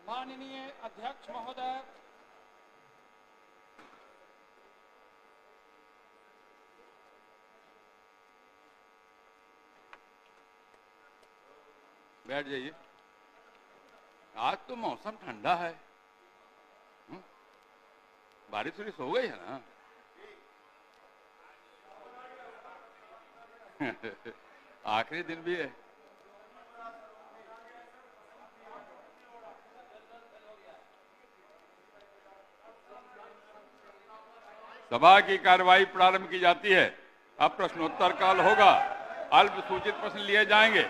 माननीय अध्यक्ष महोदय, बैठ जाइए। आज तो मौसम ठंडा है, बारिश वारिश हो गई है ना। आखिरी दिन भी है। सभा की कार्यवाही प्रारंभ की जाती है। अब प्रश्नोत्तर काल होगा। अल्प सूचित प्रश्न लिए जाएंगे।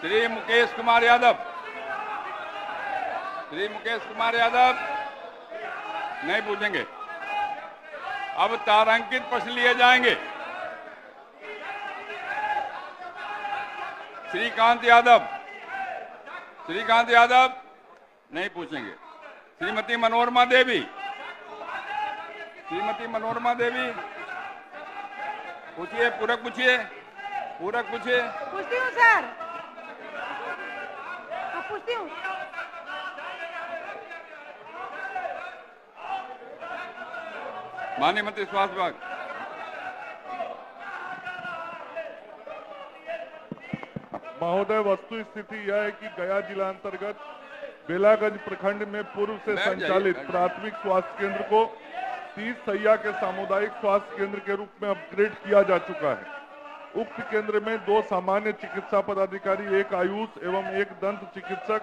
श्री मुकेश कुमार यादव, श्री मुकेश कुमार यादव नहीं पूछेंगे। अब तारांकित प्रश्न लिए जाएंगे। श्रीकांत यादव, श्रीकांत यादव नहीं पूछेंगे। श्रीमती मनोरमा देवी, श्रीमती मनोरमा देवी पूछिए, पूरक पूछिए, पूरक पूछिए। पूछती हूँ सर, पूछती हूँ। माननीय मंत्री स्वास्थ्य विभाग। महोदय, वस्तु स्थिति यह है कि गया जिला अंतर्गत बेलागंज प्रखंड में पूर्व से संचालित प्राथमिक स्वास्थ्य केंद्र को 30 शैय्या के सामुदायिक स्वास्थ्य केंद्र के रूप में अपग्रेड किया जा चुका है। उक्त केंद्र में 2 सामान्य चिकित्सा पदाधिकारी, 1 आयुष एवं 1 दंत चिकित्सक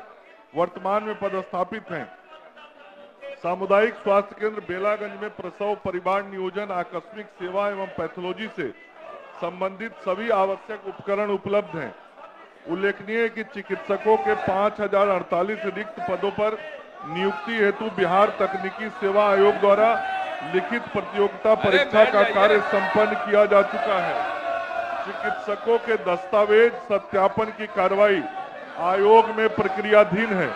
वर्तमान में पदस्थापित हैं। सामुदायिक स्वास्थ्य केंद्र बेलागंज में प्रसव, परिवार नियोजन, आकस्मिक सेवा एवं पैथोलॉजी से संबंधित सभी आवश्यक उपकरण उपलब्ध हैं। उल्लेखनीय है कि चिकित्सकों के 5048 रिक्त पदों पर नियुक्ति हेतु बिहार तकनीकी सेवा आयोग द्वारा लिखित प्रतियोगिता परीक्षा का कार्य संपन्न किया जा चुका है। चिकित्सकों के दस्तावेज सत्यापन की कार्रवाई आयोग में प्रक्रियाधीन है।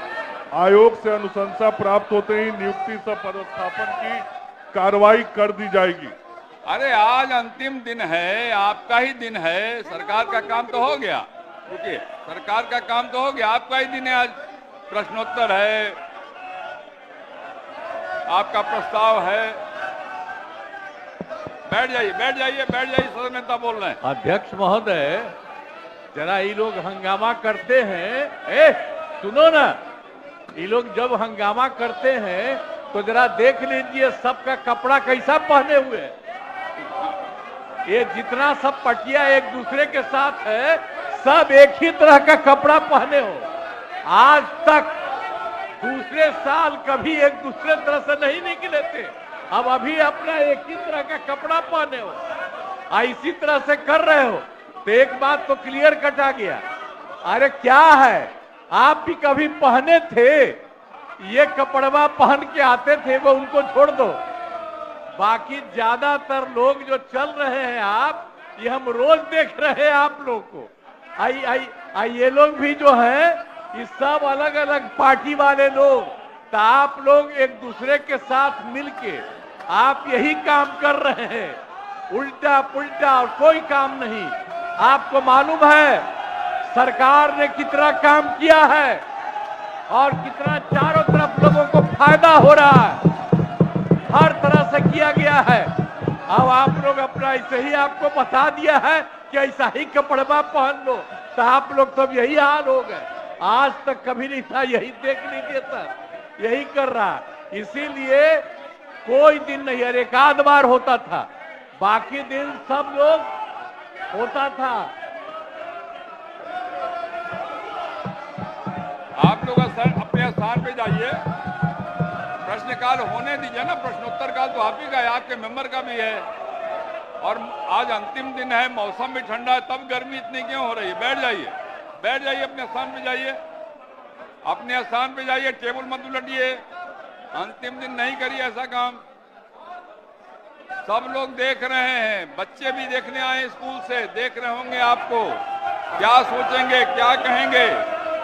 आयोग से अनुशंसा प्राप्त होते ही नियुक्ति सह पदस्थापन की कार्रवाई कर दी जाएगी। अरे आज अंतिम दिन है, आपका ही दिन है। सरकार का काम तो हो गया, रुकिए, सरकार का काम तो हो गया, आपका ही दिन है। आज प्रश्नोत्तर है, आपका प्रस्ताव है। बैठ जाइए, बैठ जाइए, बैठ जाइए। सदन नेता बोल रहे हैं। अध्यक्ष महोदय, जरा ये लोग हंगामा करते हैं। सुनो ना, ये लोग जब हंगामा करते हैं तो जरा देख लीजिए सबका कपड़ा कैसा पहने हुए है। ये जितना सब पटिया एक दूसरे के साथ है, सब एक ही तरह का कपड़ा पहने हो। आज तक दूसरे साल कभी एक दूसरे तरह से नहीं निकले थे, अब अभी अपना एक ही तरह का कपड़ा पहने हो, इसी तरह से कर रहे हो। तो एक बात तो क्लियर कट आ गया। अरे क्या है, आप भी कभी पहने थे, ये कपड़वा पहन के आते थे, वो उनको छोड़ दो। बाकी ज्यादातर लोग जो चल रहे हैं आप, ये हम रोज देख रहे हैं आप लोग को। ये लोग भी जो है, ये सब अलग अलग पार्टी वाले लोग। तो आप लोग एक दूसरे के साथ मिलके आप यही काम कर रहे हैं, उल्टा पुल्टा और कोई काम नहीं। आपको मालूम है सरकार ने कितना काम किया है और कितना चारों तरफ लोगों को फायदा हो रहा है, हर तरह से किया गया है। अब आप लोग अपना ऐसे ही आपको बता दिया है कि ऐसा ही कपड़वा पहन लो, तो आप लोग सब यही हाल हो गए। आज तक कभी नहीं था, यही देख लीजिए सर, यही कर रहा है। इसीलिए कोई दिन नहीं, अरे एक आध बार होता था, बाकी दिन सब लोग होता था। आप लोग अपने स्थान पे जाइए। प्रश्नकाल होने दीजिए ना, प्रश्नोत्तर काल तो आप ही का है, आपके मेंबर का भी है। और आज अंतिम दिन है, मौसम भी ठंडा है, तब गर्मी इतनी क्यों हो रही है। बैठ जाइए, बैठ जाइए, अपने स्थान पे जाइए, अपने स्थान पे जाइए, टेबल मत उलटिए। अंतिम दिन नहीं करिए ऐसा काम। सब लोग देख रहे हैं, बच्चे भी देखने आए स्कूल से, देख रहे होंगे आपको, क्या सोचेंगे, क्या कहेंगे,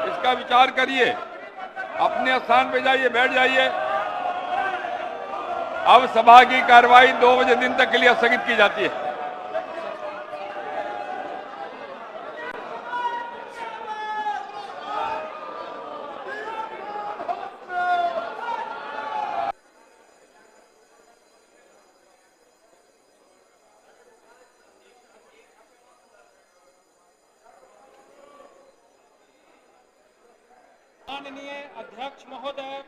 इसका विचार करिए। अपने स्थान पे जाइए, बैठ जाइए। अब सभा की कार्रवाई 2 बजे दिन तक के लिए स्थगित की जाती है। माननीय अध्यक्ष महोदय,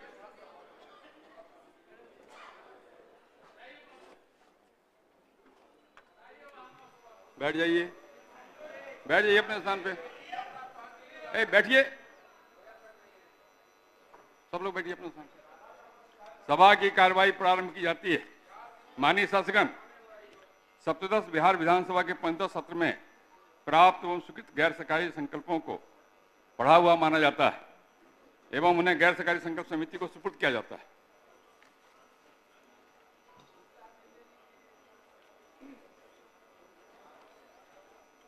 बैठ जाइए, बैठ जाइए अपने स्थान पे। बैठिए, सब लोग बैठिए अपने स्थान पे। सभा की कार्रवाई प्रारंभ की जाती है। माननीय शासकगण, सप्तदश बिहार विधानसभा के 15 सत्र में प्राप्त एवं स्वीकृत गैर सरकारी संकल्पों को पढ़ा हुआ माना जाता है एवं उन्हें गैर सरकारी संकल्प समिति को सुपुर्द किया जाता है।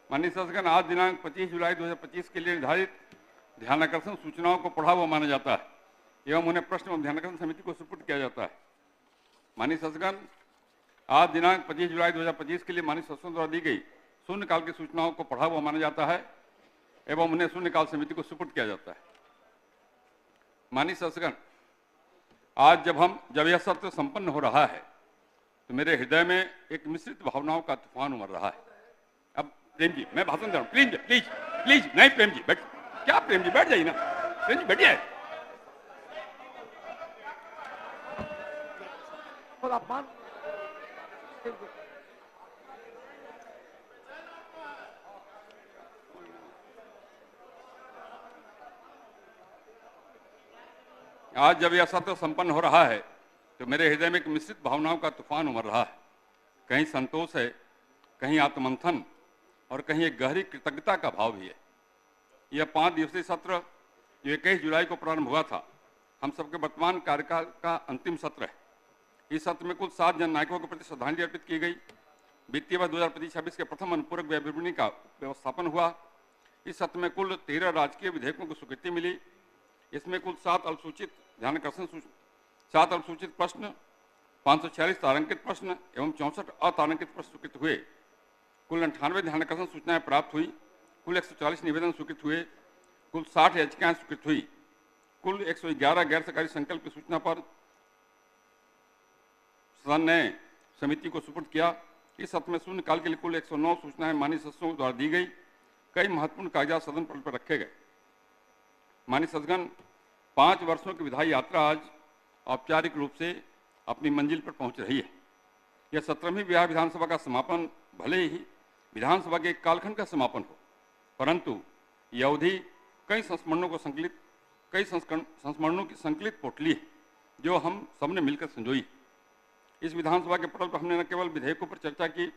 माननीय शासकगण, आज दिनांक 25 जुलाई 2025 के लिए निर्धारित ध्यानाकर्षण सूचनाओं को पढ़ा हुआ माना जाता है एवं उन्हें प्रश्न एवं ध्यानाकर्षण समिति को सुपुर्द किया जाता है। माननीय शासकगण, आज दिनांक 25 जुलाई 2025 के लिए माननीय शासकों द्वारा दी गई शून्यकाल की सूचनाओं को पढ़ा हुआ माना जाता है एवं उन्हें शून्यकाल समिति को सुपुर्द किया जाता है। माननीय शासकगण, आज जब यह सत्र संपन्न हो रहा है तो मेरे हृदय में एक मिश्रित भावनाओं का तूफान उमड़ रहा है। अब प्रेम जी, मैं भाषण दे रहा हूँ, प्लीज प्लीज प्लीज, नहीं प्रेम जी बैठ, क्या प्रेम जी बैठ जाइए ना, प्रेम जी बैठिए। आज जब यह सत्र संपन्न हो रहा है तो मेरे हृदय में एक मिश्रित भावनाओं का तूफान उमड़ रहा है। कहीं संतोष है, कहीं आत्ममंथन और कहीं एक गहरी कृतज्ञता का भाव भी है। यह 5 दिवसीय सत्र जो 21 जुलाई को प्रारंभ हुआ था, हम सबके वर्तमान कार्यकाल का अंतिम सत्र है। इस सत्र में कुल 7 जननायकों के प्रति श्रद्धांजलि अर्पित की गई। वित्तीय वर्ष 2025-26 के प्रथम अनुपूरक व्यय विवरणी का व्यवस्थापन हुआ। इस सत्र में कुल 13 राजकीय विधेयकों को स्वीकृति मिली। इसमें कुल 7 अल्पसूचित ध्यानाकर्षण 7 अल्पसूचित प्रश्न, 546 तारांकित प्रश्न एवं 64 अतारांकित प्रश्न स्वीकृत हुए। कुल 98 ध्यानाकर्षण सूचनाएं प्राप्त हुई। कुल 140 निवेदन स्वीकृत हुए। कुल 60 याचिकाएं स्वीकृत हुई। कुल 111 गैर सरकारी संकल्प की सूचना पर सदन ने समिति को सुपुर्द किया। इस सत्र में शून्यकाल के लिए कुल 109 सूचनाएं माननीय सदस्यों द्वारा दी गई। कई महत्वपूर्ण कागजात सदन पटल पर रखे गए। माननीय सदस्यगण, 5 वर्षों की विधायी यात्रा आज औपचारिक रूप से अपनी मंजिल पर पहुंच रही है। यह 17वीं बिहार विधानसभा का समापन भले ही विधानसभा के एक कालखंड का समापन हो, परंतु यह अवधि कई संस्मरणों की संकलित पोटली है जो हम सबने मिलकर संजोई। इस विधानसभा के पटल पर हमने न केवल विधेयकों पर चर्चा की,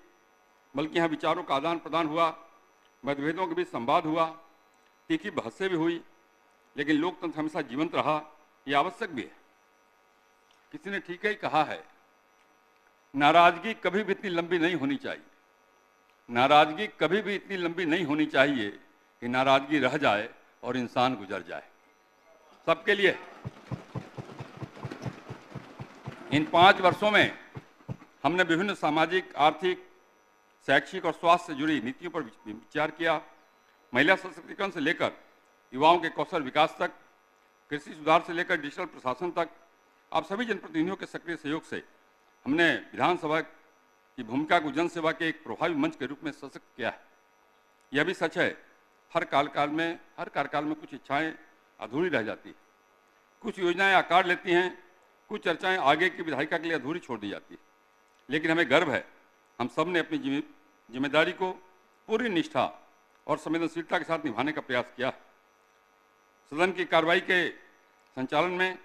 बल्कि यहाँ विचारों का आदान प्रदान हुआ, मतभेदों के बीच संवाद हुआ, तीखी बहसें भी हुई। लेकिन लोकतंत्र हमेशा जीवंत रहा, यह आवश्यक भी है। किसी ने ठीक ही कहा है, नाराजगी कभी भी इतनी लंबी नहीं होनी चाहिए। नाराजगी कभी भी इतनी लंबी नहीं होनी चाहिए कि नाराजगी रह जाए और इंसान गुजर जाए। सबके लिए इन 5 वर्षों में हमने विभिन्न सामाजिक, आर्थिक, शैक्षिक और स्वास्थ्य से जुड़ी नीतियों पर विचार किया। महिला सशक्तिकरण से लेकर युवाओं के कौशल विकास तक, कृषि सुधार से लेकर डिजिटल प्रशासन तक, आप सभी जनप्रतिनिधियों के सक्रिय सहयोग से हमने विधानसभा की भूमिका को जनसेवा के एक प्रभावी मंच के रूप में सशक्त किया है। यह भी सच है, हर कार्यकाल में कुछ इच्छाएं अधूरी रह जाती है, कुछ योजनाएं आकार लेती हैं, कुछ चर्चाएं आगे की विधायिका के लिए अधूरी छोड़ दी जाती है। लेकिन हमें गर्व है, हम सब ने अपनी जिम्मेदारी को पूरी निष्ठा और संवेदनशीलता के साथ निभाने का प्रयास किया। सदन की कार्रवाई के संचालन में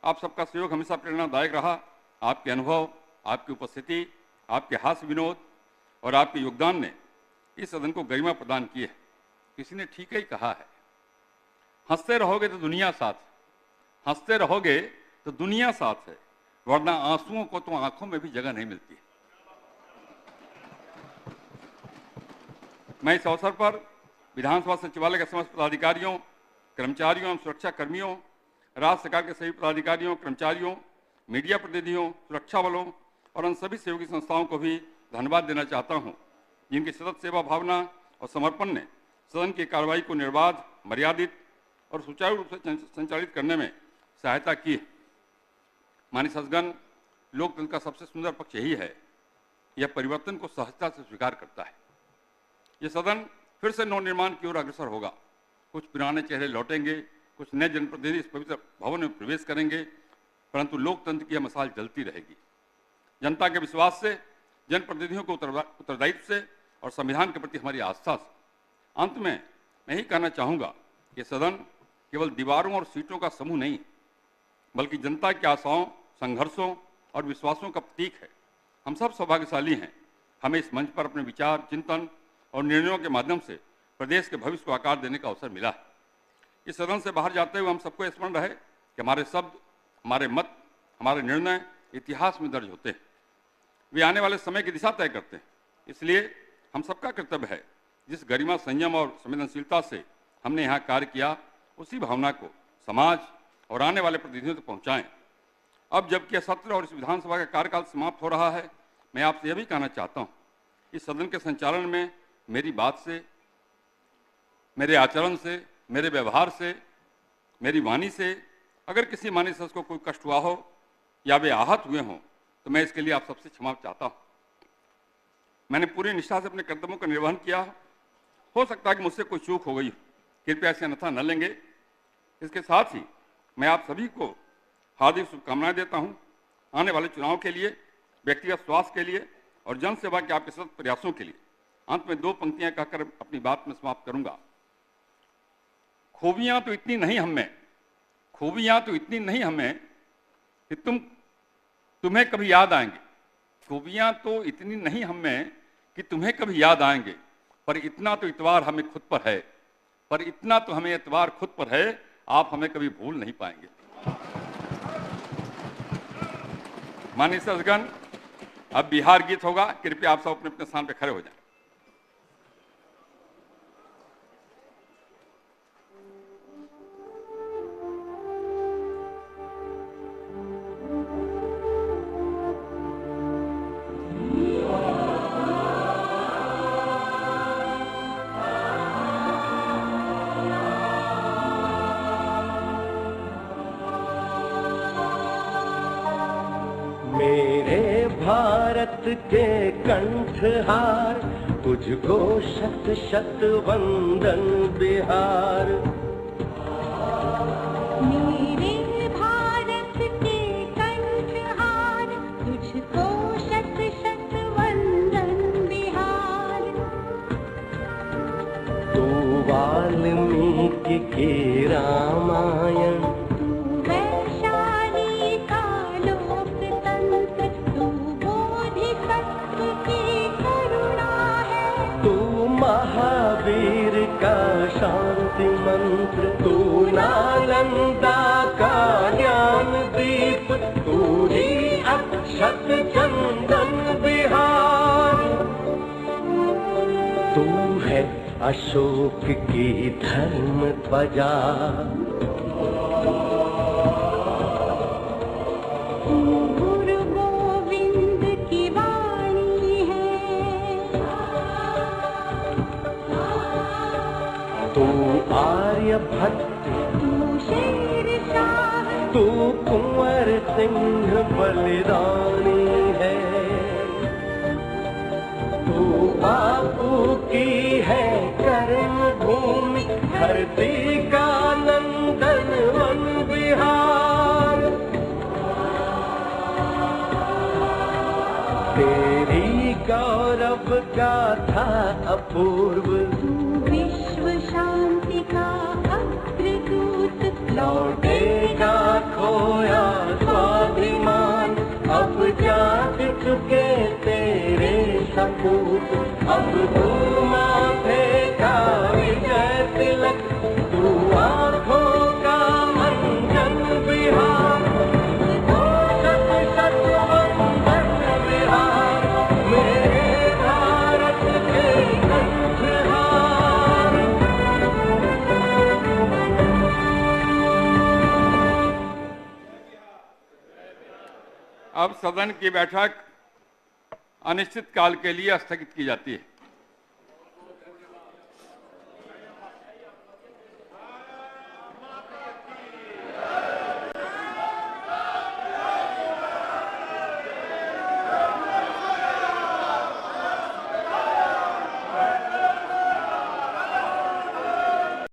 आप सबका सहयोग हमेशा प्रेरणादायक रहा। आपके अनुभव, आपकी उपस्थिति, आपके हास्य विनोद और आपके योगदान ने इस सदन को गरिमा प्रदान की है। किसी ने ठीक ही कहा है, हंसते रहोगे तो दुनिया साथ, हंसते रहोगे तो दुनिया साथ है, वरना आंसुओं को तो आंखों में भी जगह नहीं मिलती है। मैं इस अवसर पर विधानसभा सचिवालय के समस्त पदाधिकारियों, कर्मचारियों एवं सुरक्षा कर्मियों, राज्य सरकार के सभी पदाधिकारियों, कर्मचारियों मीडिया प्रतिनिधियों, सुरक्षा बलों और उन सभी सहयोगी संस्थाओं को भी धन्यवाद देना चाहता हूं, जिनकी सतत सेवा भावना और समर्पण ने सदन की कार्रवाई को निर्बाध, मर्यादित और सुचारू रूप से संचालित करने में सहायता की है। माननीय सदस्यगण, लोकतंत्र का सबसे सुंदर पक्ष यही है, यह परिवर्तन को सहजता से स्वीकार करता है। यह सदन फिर से नवनिर्माण की ओर अग्रसर होगा। कुछ पुराने चेहरे लौटेंगे, कुछ नए जनप्रतिनिधि इस पवित्र भवन में प्रवेश करेंगे, परंतु लोकतंत्र की यह मशाल जलती रहेगी। जनता के विश्वास से, जनप्रतिनिधियों को उत्तरदायित्व से और संविधान के प्रति हमारी आस्था से। अंत में मैं ही कहना चाहूँगा कि सदन केवल दीवारों और सीटों का समूह नहीं, बल्कि जनता की आशाओं, संघर्षों और विश्वासों का प्रतीक है। हम सब सौभाग्यशाली हैं, हमें इस मंच पर अपने विचार, चिंतन और निर्णयों के माध्यम से प्रदेश के भविष्य को आकार देने का अवसर मिला है। इस सदन से बाहर जाते हुए हम सबको स्मरण रहे कि हमारे शब्द, हमारे मत, हमारे निर्णय इतिहास में दर्ज होते हैं। वे आने वाले समय की दिशा तय करते हैं। इसलिए हम सबका कर्तव्य है, जिस गरिमा, संयम और संवेदनशीलता से हमने यहाँ कार्य किया, उसी भावना को समाज और आने वाले प्रतिनिधियों तक पहुँचाएं। अब जबकि सत्र और इस विधानसभा का कार्यकाल समाप्त हो रहा है, मैं आपसे यह भी कहना चाहता हूँ, इस सदन के संचालन में मेरी बात से, मेरे आचरण से, मेरे व्यवहार से, मेरी वाणी से अगर किसी माननीय सदस्य को कोई कष्ट हुआ हो या वे आहत हुए हों, तो मैं इसके लिए आप सबसे क्षमा चाहता हूँ। मैंने पूरी निष्ठा से अपने कर्तव्यों का निर्वहन किया। हो सकता है कि मुझसे कोई चूक हो गई, कृपया इसे अन्यथा न लेंगे। इसके साथ ही मैं आप सभी को हार्दिक शुभकामनाएं देता हूँ आने वाले चुनाव के लिए, व्यक्तिगत स्वास्थ्य के लिए और जन सेवा के आपके सतत प्रयासों के लिए। अंत में 2 पंक्तियां कहकर अपनी बात में समाप्त करूंगा। खूबियां तो इतनी नहीं हमें कि तुम्हें कभी याद आएंगे। खूबियां तो इतनी नहीं हमें कि तुम्हें कभी याद आएंगे, पर इतना तो इतवार हमें खुद पर है, आप हमें कभी भूल नहीं पाएंगे। माननीय सदस्यगण, अब बिहार गीत होगा। कृपया आप सब अपने अपने स्थान पर खड़े हो जाएं। मेरे भारत के कंठहार, तुझको शत शत वंदन बिहार। मेरे भारत के कंठहार, तुझको शत शत वंदन बिहार। तू वाल्मीकि की रामायण, महावीर का शांति मंत्र, तू नालंदा का ज्ञान दीप, तू ही अक्षत चंदन बिहार। तू है अशोक की धर्म ध्वजा, गुरु गोविंद की वाणी है। तू आर्यभट्ट, तू शेर शाह, तू कुंवर सिंह बलिदानी है। तू बापू की है कर्म भूमि, धरती का नंदन वन बिहार। तेरी गौरव गाथा अपूर्व, विश्व शांति का अग्रदूत। लौटेगा खोया स्वाभिमान, अब जाग चुके तेरे सपूत। अब तू माथे का विजय तिलक, तू आँखों का मंजन बिहार। शत शत वंदन बिहार, मेरे भारत के कंठहार। सदन की बैठक अनिश्चित काल के लिए स्थगित की जाती है।